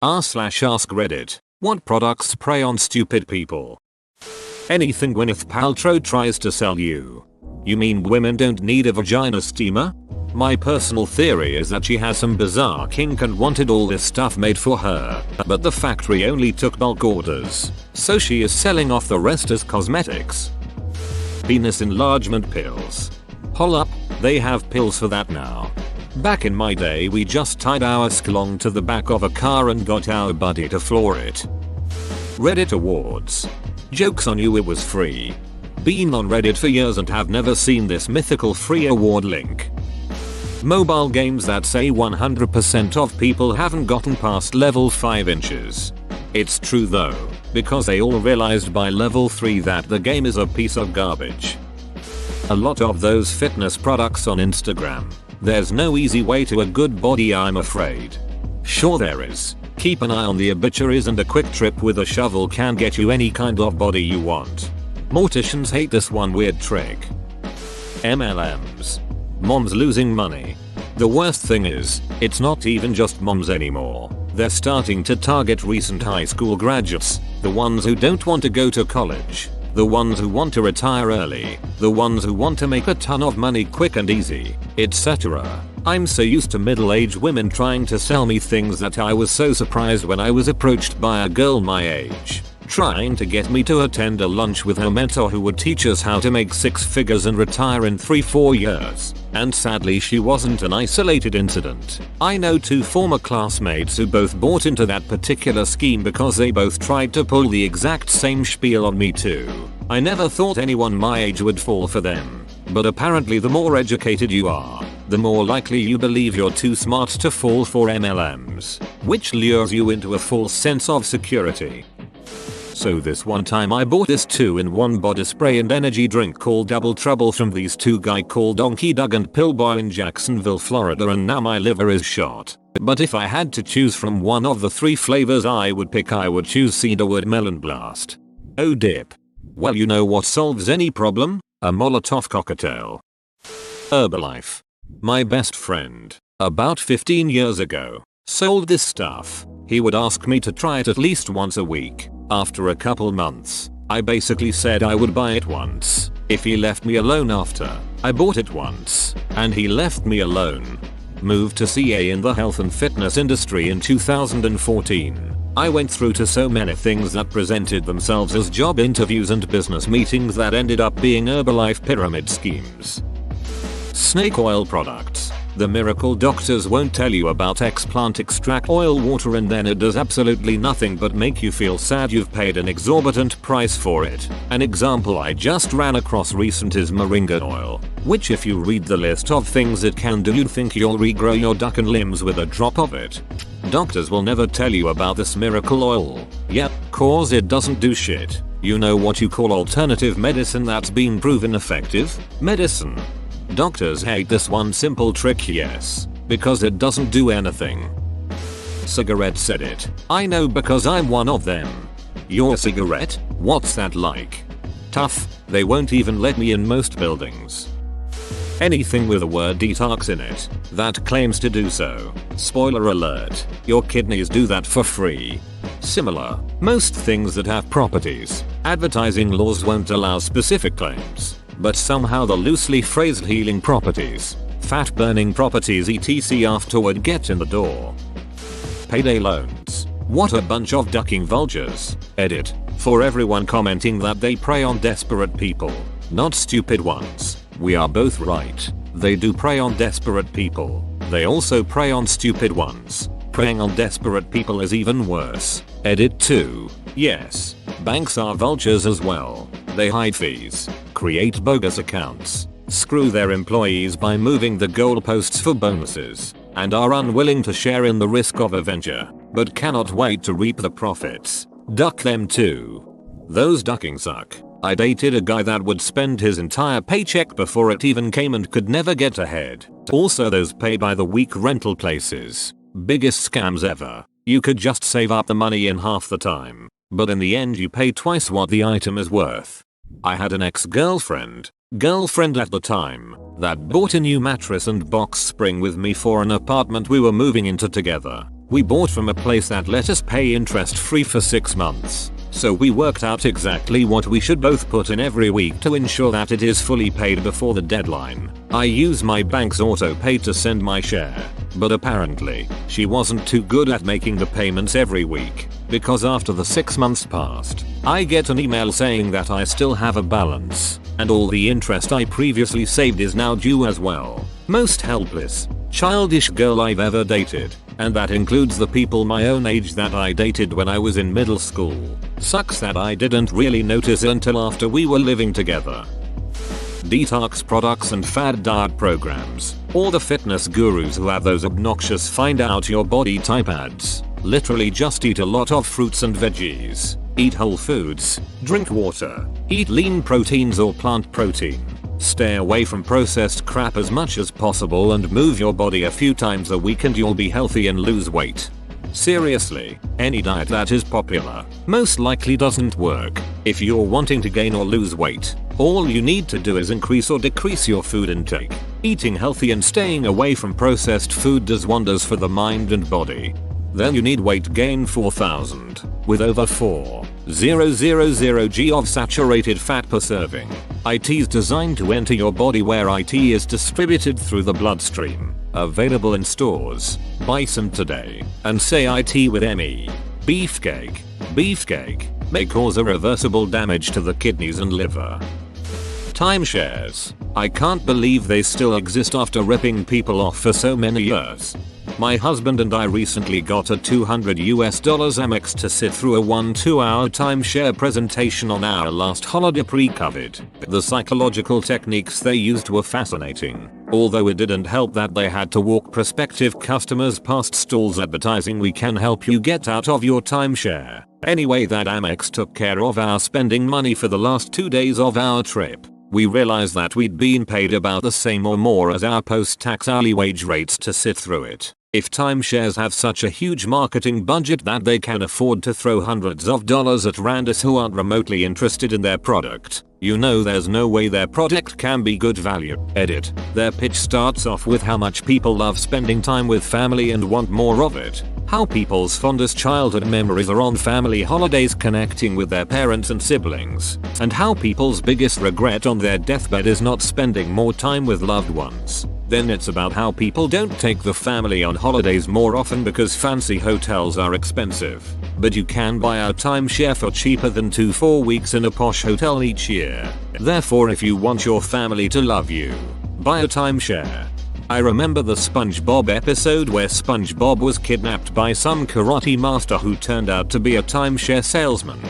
r/ask Reddit. What products prey on stupid people? Anything Gwyneth Paltrow tries to sell you. You mean women don't need a vagina steamer? My personal theory is that she has some bizarre kink and wanted all this stuff made for her, but the factory only took bulk orders, so she is selling off the rest as cosmetics. Penis enlargement pills. Hold up, they have pills for that now. Back in my day we just tied our schlong to the back of a car and got our buddy to floor it. Reddit awards. Joke's on you, it was free. Been on Reddit for years and have never seen this mythical free award link. Mobile games that say 100% of people haven't gotten past level 5 inches. It's true though, because they all realized by level 3 that the game is a piece of garbage. A lot of those fitness products on Instagram. There's no easy way to a good body, I'm afraid. Sure there is. Keep an eye on the obituaries and a quick trip with a shovel can get you any kind of body you want. Morticians hate this one weird trick. MLMs. Moms losing money. The worst thing is, it's not even just moms anymore. They're starting to target recent high school graduates, the ones who don't want to go to college, the ones who want to retire early, the ones who want to make a ton of money quick and easy, etc. I'm so used to middle-aged women trying to sell me things that I was so surprised when I was approached by a girl my age, trying to get me to attend a lunch with her mentor who would teach us how to make 6 figures and retire in 3-4 years. And sadly she wasn't an isolated incident. I know 2 former classmates who both bought into that particular scheme because they both tried to pull the exact same spiel on me too. I never thought anyone my age would fall for them. But apparently the more educated you are, the more likely you believe you're too smart to fall for MLMs, which lures you into a false sense of security. So this one time I bought this 2-in-1 body spray and energy drink called Double Trouble from these 2 guys called Donkey Doug and Pillboy in Jacksonville, Florida, and now my liver is shot. But if I had to choose from one of the 3 flavors I would choose Cedarwood Melon Blast. Oh dip. Well, you know what solves any problem? A Molotov cocktail. Herbalife. My best friend, about 15 years ago, sold this stuff. He would ask me to try it at least once a week. After a couple months, I basically said I would buy it once if he left me alone after. I bought it once, and he left me alone. Moved to CA in the health and fitness industry in 2014. I went through to so many things that presented themselves as job interviews and business meetings that ended up being Herbalife pyramid schemes. Snake oil products. The miracle doctors won't tell you about explant extract oil water, and then it does absolutely nothing but make you feel sad you've paid an exorbitant price for it. An example I just ran across recent is moringa oil, which if you read the list of things it can do you'd think you'll regrow your duck and limbs with a drop of it. Doctors will never tell you about this miracle oil. Yep, cause it doesn't do shit. You know what you call alternative medicine that's been proven effective? Medicine. Doctors hate this one simple trick, yes, because it doesn't do anything. Cigarette said it. I know because I'm one of them. Your cigarette? What's that like? Tough, they won't even let me in most buildings. Anything with the word detox in it that claims to do so. Spoiler alert, your kidneys do that for free. Similar, most things that have properties, advertising laws won't allow specific claims. But somehow the loosely phrased healing properties, fat burning properties etc afterward get in the door. Payday loans. What a bunch of ducking vultures. Edit. For everyone commenting that they prey on desperate people, not stupid ones. We are both right. They do prey on desperate people. They also prey on stupid ones. Preying on desperate people is even worse. Edit 2. Yes, banks are vultures as well. They hide fees, create bogus accounts, screw their employees by moving the goalposts for bonuses, and are unwilling to share in the risk of a venture, but cannot wait to reap the profits. Duck them too. Those ducking suck. I dated a guy that would spend his entire paycheck before it even came and could never get ahead. Also those pay by the week rental places. Biggest scams ever. You could just save up the money in half the time, but in the end you pay twice what the item is worth. I had an ex-girlfriend at the time, that bought a new mattress and box spring with me for an apartment we were moving into together. We bought from a place that let us pay interest free for 6 months. So we worked out exactly what we should both put in every week to ensure that it is fully paid before the deadline. I use my bank's auto pay to send my share, but apparently, she wasn't too good at making the payments every week, because after the 6 months passed, I get an email saying that I still have a balance, and all the interest I previously saved is now due as well. Most helpless, childish girl I've ever dated. And that includes the people my own age that I dated when I was in middle school. Sucks that I didn't really notice until after we were living together. Detox products and fad diet programs. All the fitness gurus who have those obnoxious find out your body type ads. Literally just eat a lot of fruits and veggies. Eat whole foods. Drink water. Eat lean proteins or plant protein. Stay away from processed crap as much as possible and move your body a few times a week and you'll be healthy and lose weight. Seriously, any diet that is popular most likely doesn't work. If you're wanting to gain or lose weight, all you need to do is increase or decrease your food intake. Eating healthy and staying away from processed food does wonders for the mind and body. Then you need weight gain 4000, with over 4,000 g of saturated fat per serving. IT is designed to enter your body where IT is distributed through the bloodstream. Available in stores. Buy some today and say IT with ME. Beefcake. Beefcake may cause irreversible damage to the kidneys and liver. Timeshares. I can't believe they still exist after ripping people off for so many years. My husband and I recently got a $200 Amex to sit through a 1-2 hour timeshare presentation on our last holiday pre-COVID. The psychological techniques they used were fascinating, although it didn't help that they had to walk prospective customers past stalls advertising "we can help you get out of your timeshare." Anyway, that Amex took care of our spending money for the last 2 days of our trip. We realized that we'd been paid about the same or more as our post-tax hourly wage rates to sit through it. If timeshares have such a huge marketing budget that they can afford to throw hundreds of dollars at randos who aren't remotely interested in their product, you know there's no way their product can be good value. Edit. Their pitch starts off with how much people love spending time with family and want more of it. How people's fondest childhood memories are on family holidays connecting with their parents and siblings. And how people's biggest regret on their deathbed is not spending more time with loved ones. Then it's about how people don't take the family on holidays more often because fancy hotels are expensive. But you can buy a timeshare for cheaper than 2-4 weeks in a posh hotel each year. Therefore, if you want your family to love you, buy a timeshare. I remember the SpongeBob episode where SpongeBob was kidnapped by some karate master who turned out to be a timeshare salesman.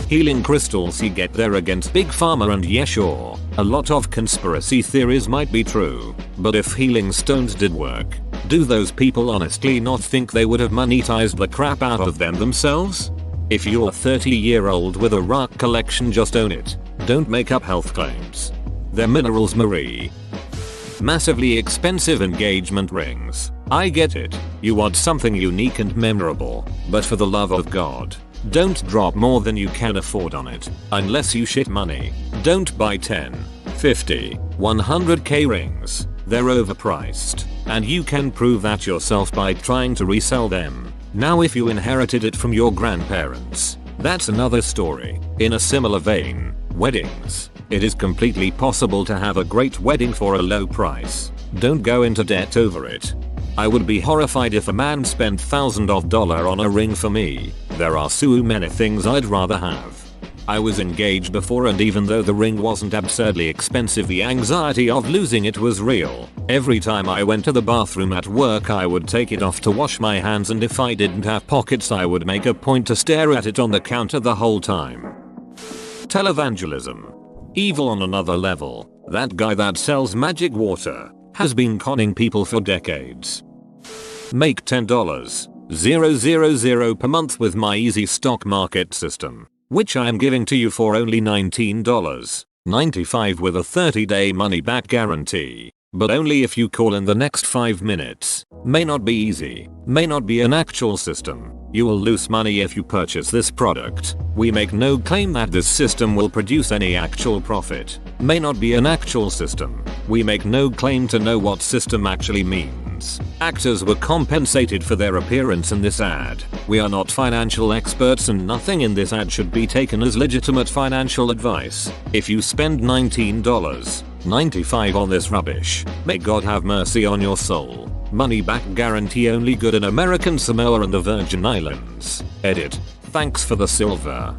Healing crystals, you get there against Big Pharma, and yeah, sure, a lot of conspiracy theories might be true, but if healing stones did work, do those people honestly not think they would have monetized the crap out of them themselves? If you're a 30-year-old with a rock collection, just own it. Don't make up health claims. They're minerals, Marie. Massively expensive engagement rings. I get it. You want something unique and memorable, but for the love of God, don't drop more than you can afford on it. Unless you shit money. Don't buy 10, 50, 100k rings. They're overpriced, and you can prove that yourself by trying to resell them. Now if you inherited it from your grandparents, that's another story. In a similar vein, weddings. It is completely possible to have a great wedding for a low price. Don't go into debt over it. I would be horrified if a man spent thousands of dollars on a ring for me. There are so many things I'd rather have. I was engaged before, and even though the ring wasn't absurdly expensive, the anxiety of losing it was real. Every time I went to the bathroom at work, I would take it off to wash my hands, and if I didn't have pockets, I would make a point to stare at it on the counter the whole time. Televangelism. Evil on another level. That guy that sells magic water has been conning people for decades. Make $10,000 per month with my easy stock market system, which I am giving to you for only $19.95 with a 30-day money-back guarantee. But only if you call in the next 5 minutes. May not be easy, may not be an actual system. You will lose money if you purchase this product. We make no claim that this system will produce any actual profit. May not be an actual system. We make no claim to know what system actually means. millions. Actors were compensated for their appearance in this ad. We are not financial experts and nothing in this ad should be taken as legitimate financial advice. If you spend $19.95 on this rubbish, may God have mercy on your soul. Money back guarantee only good in American Samoa and the Virgin Islands. Edit. Thanks for the silver.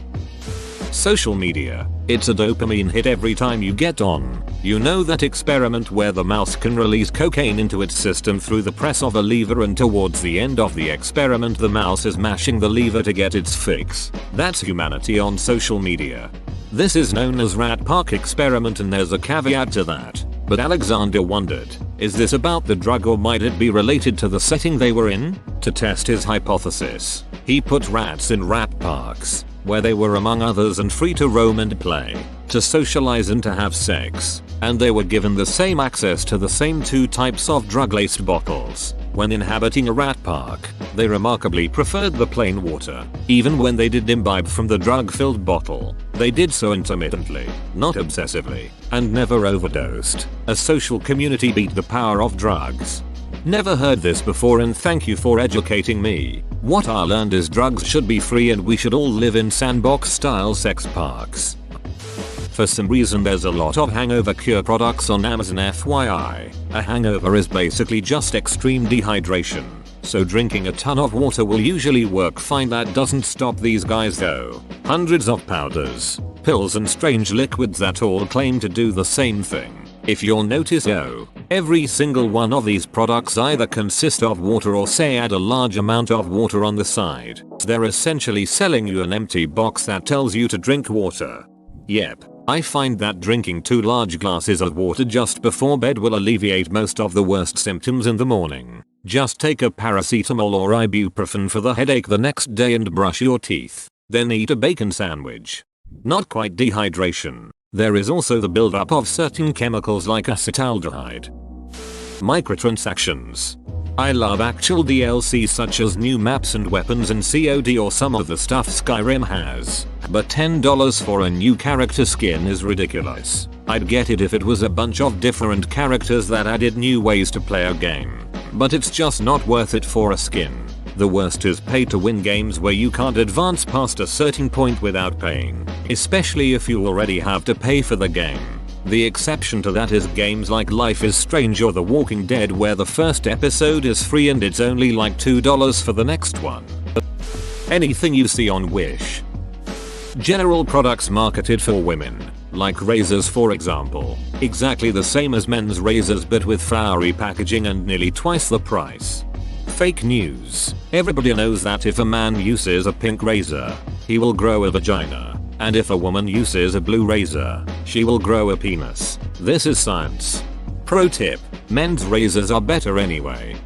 Social media. It's a dopamine hit every time you get on. You know that experiment where the mouse can release cocaine into its system through the press of a lever, and towards the end of the experiment the mouse is mashing the lever to get its fix. That's humanity on social media. This is known as Rat Park experiment, and there's a caveat to that. But Alexander wondered, is this about the drug or might it be related to the setting they were in? To test his hypothesis, he put rats in rat parks, where they were among others and free to roam and play, to socialize and to have sex, and they were given the same access to the same two types of drug-laced bottles. When inhabiting a rat park, they remarkably preferred the plain water. Even when they did imbibe from the drug-filled bottle, they did so intermittently, not obsessively, and never overdosed. A social community beat the power of drugs. Never heard this before, and thank you for educating me. What I learned is drugs should be free and we should all live in sandbox style sex parks. For some reason there's a lot of hangover cure products on Amazon. FYI, a hangover is basically just extreme dehydration. So drinking a ton of water will usually work fine. That doesn't stop these guys though. Hundreds of powders, pills and strange liquids that all claim to do the same thing. If you'll notice every single one of these products either consist of water or say add a large amount of water on the side. They're essentially selling you an empty box that tells you to drink water. Yep, I find that drinking 2 large glasses of water just before bed will alleviate most of the worst symptoms in the morning. Just take a paracetamol or ibuprofen for the headache the next day and brush your teeth. Then eat a bacon sandwich. Not quite dehydration. There is also the buildup of certain chemicals like acetaldehyde. Microtransactions. I love actual DLC such as new maps and weapons and COD or some of the stuff Skyrim has. But $10 for a new character skin is ridiculous. I'd get it if it was a bunch of different characters that added new ways to play a game. But it's just not worth it for a skin. The worst is pay to win games where you can't advance past a certain point without paying, especially if you already have to pay for the game. The exception to that is games like Life is Strange or The Walking Dead, where the first episode is free and it's only like $2 for the next one. Anything you see on Wish. General products marketed for women, like razors for example, exactly the same as men's razors but with flowery packaging and nearly twice the price. Fake news. Everybody knows that if a man uses a pink razor, he will grow a vagina. And if a woman uses a blue razor, she will grow a penis. This is science. Pro tip: men's razors are better anyway.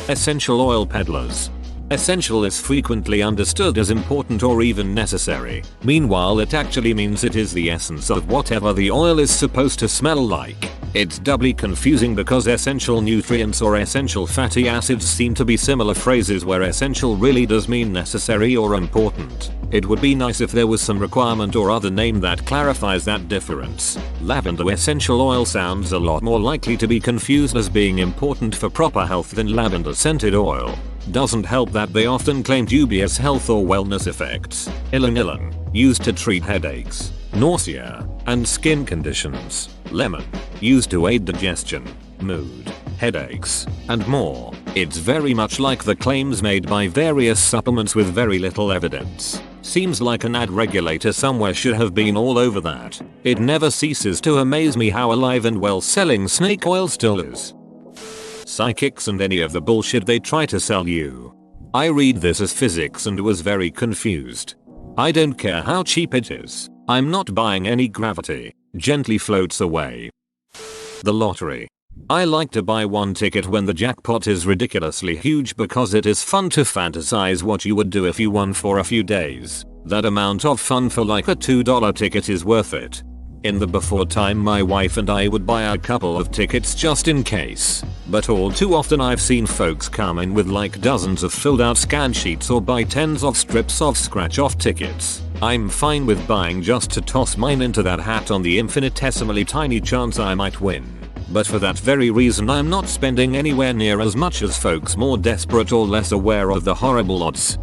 Essential oil peddlers. Essential is frequently understood as important or even necessary. Meanwhile, it actually means it is the essence of whatever the oil is supposed to smell like. It's doubly confusing because essential nutrients or essential fatty acids seem to be similar phrases where essential really does mean necessary or important. It would be nice if there was some requirement or other name that clarifies that difference. Lavender essential oil sounds a lot more likely to be confused as being important for proper health than lavender scented oil. Doesn't help that they often claim dubious health or wellness effects. Ylang-ylang, used to treat headaches, nausea, and skin conditions. Lemon, used to aid digestion, mood, headaches, and more. It's very much like the claims made by various supplements with very little evidence. Seems like an ad regulator somewhere should have been all over that. It never ceases to amaze me how alive and well selling snake oil still is. Psychics and any of the bullshit they try to sell you. I read this as physics and was very confused. I don't care how cheap it is. I'm not buying any gravity. Gently floats away. The lottery. I like to buy one ticket when the jackpot is ridiculously huge because it is fun to fantasize what you would do if you won for a few days. That amount of fun for like a $2 ticket is worth it. In the before time, my wife and I would buy a couple of tickets just in case. But all too often I've seen folks come in with like dozens of filled out scan sheets or buy tens of strips of scratch off tickets. I'm fine with buying just to toss mine into that hat on the infinitesimally tiny chance I might win. But for that very reason I'm not spending anywhere near as much as folks more desperate or less aware of the horrible odds.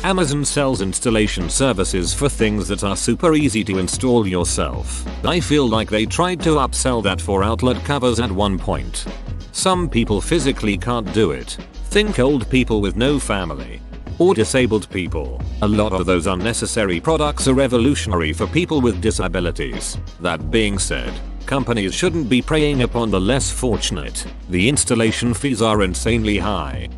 Amazon sells installation services for things that are super easy to install yourself. I feel like they tried to upsell that for outlet covers at one point. Some people physically can't do it. Think old people with no family. Or disabled people. A lot of those unnecessary products are revolutionary for people with disabilities. That being said, companies shouldn't be preying upon the less fortunate. The installation fees are insanely high.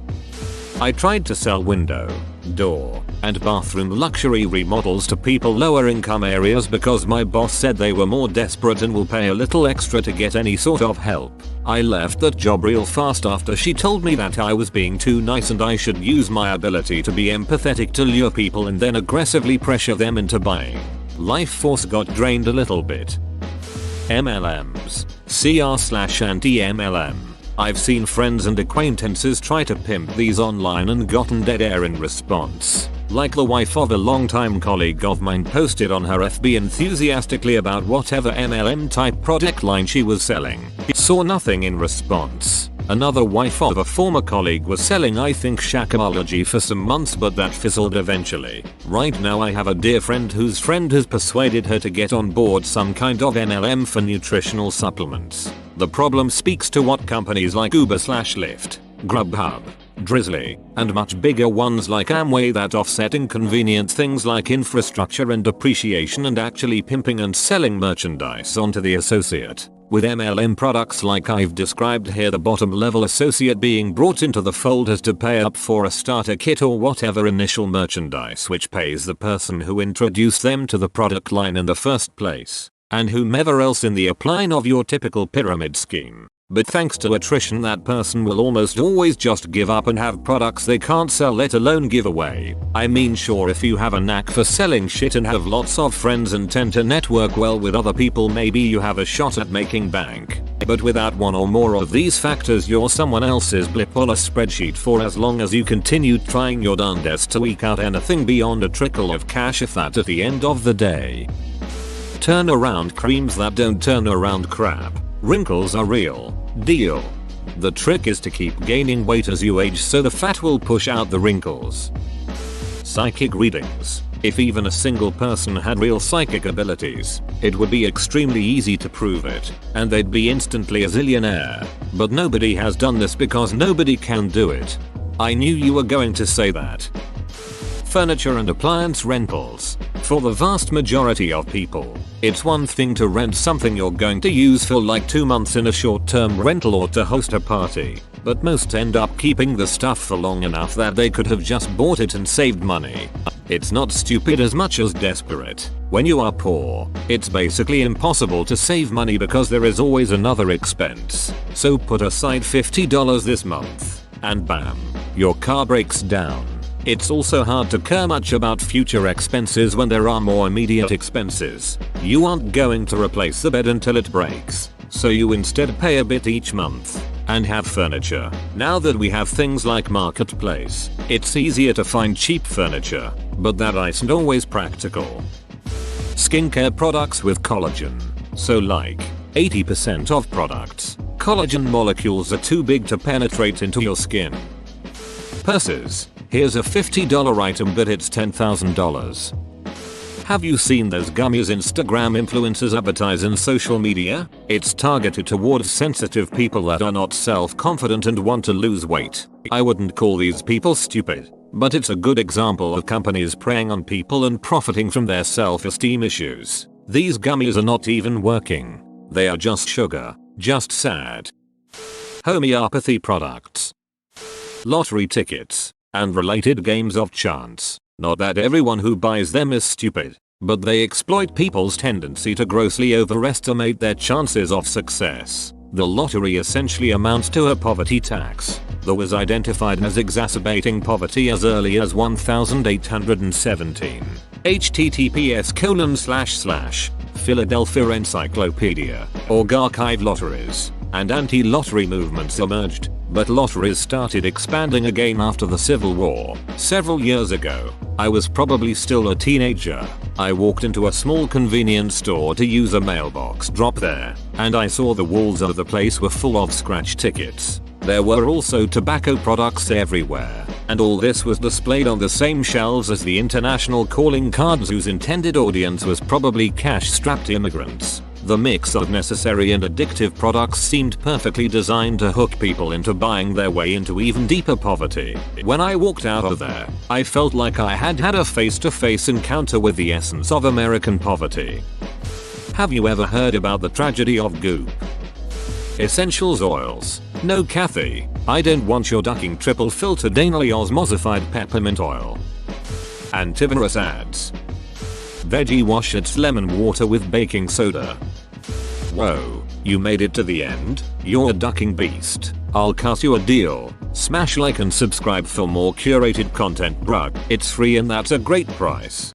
I tried to sell window, door, and bathroom luxury remodels to people lower income areas because my boss said they were more desperate and will pay a little extra to get any sort of help. I left that job real fast after she told me that I was being too nice and I should use my ability to be empathetic to lure people and then aggressively pressure them into buying. Life force got drained a little bit. MLMs. CR/anti-MLM. I've seen friends and acquaintances try to pimp these online and gotten dead air in response. Like the wife of a longtime colleague of mine posted on her FB enthusiastically about whatever MLM type product line she was selling. Saw nothing in response. Another wife of a former colleague was selling I think Shakeology for some months but that fizzled eventually. Right now I have a dear friend whose friend has persuaded her to get on board some kind of MLM for nutritional supplements. The problem speaks to what companies like Uber/Lyft, Grubhub, Drizzly, and much bigger ones like Amway that offset inconvenient things like infrastructure and depreciation and actually pimping and selling merchandise onto the associate. With MLM products like I've described here, the bottom level associate being brought into the fold has to pay up for a starter kit or whatever initial merchandise which pays the person who introduced them to the product line in the first place, and whomever else in the upline of your typical pyramid scheme. But thanks to attrition that person will almost always just give up and have products they can't sell, let alone give away. I mean, sure, if you have a knack for selling shit and have lots of friends and tend to network well with other people, maybe you have a shot at making bank. But without one or more of these factors, you're someone else's blip on a spreadsheet for as long as you continue trying your darndest to eke out anything beyond a trickle of cash, if that, at the end of the day. Turnaround creams that don't turn around crap. Wrinkles are real deal. The trick is to keep gaining weight as you age so the fat will push out the wrinkles. Psychic readings. If even a single person had real psychic abilities, it would be extremely easy to prove it, and they'd be instantly a zillionaire. But nobody has done this because nobody can do it. I knew you were going to say that. Furniture and appliance rentals. For the vast majority of people, it's one thing to rent something you're going to use for like 2 months in a short-term rental or to host a party, but most end up keeping the stuff for long enough that they could have just bought it and saved money. It's not stupid as much as desperate. When you are poor, it's basically impossible to save money because there is always another expense. So put aside $50 this month, and bam, your car breaks down. It's also hard to care much about future expenses when there are more immediate expenses. You aren't going to replace the bed until it breaks, so you instead pay a bit each month and have furniture. Now that we have things like Marketplace, it's easier to find cheap furniture, but that isn't always practical. Skincare products with collagen. So like 80% of products, collagen molecules are too big to penetrate into your skin. Purses. Here's a $50 item but it's $10,000. Have you seen those gummies Instagram influencers advertise in social media? It's targeted towards sensitive people that are not self-confident and want to lose weight. I wouldn't call these people stupid, but it's a good example of companies preying on people and profiting from their self-esteem issues. These gummies are not even working. They are just sugar, just sad. Homeopathy products. Lottery tickets and related games of chance. Not that everyone who buys them is stupid, but they exploit people's tendency to grossly overestimate their chances of success. The lottery essentially amounts to a poverty tax that was identified as exacerbating poverty as early as 1817. https://Philadelphia Encyclopedia, org. Archive lotteries and anti-lottery movements emerged, but lotteries started expanding again after the Civil War. Several years ago, I was probably still a teenager. I walked into a small convenience store to use a mailbox drop there, and I saw the walls of the place were full of scratch tickets. There were also tobacco products everywhere, and all this was displayed on the same shelves as the international calling cards whose intended audience was probably cash-strapped immigrants. The mix of necessary and addictive products seemed perfectly designed to hook people into buying their way into even deeper poverty. When I walked out of there, I felt like I had had a face-to-face encounter with the essence of American poverty. Have you ever heard about the tragedy of Goop? Essentials oils. No Kathy, I don't want your ducking triple filtered anally osmosified peppermint oil. Antivirus ads. Veggie wash its lemon water with baking soda. Whoa, you made it to the end? You're a ducking beast. I'll cut you a deal. Smash like and subscribe for more curated content, bruh. It's free and that's a great price.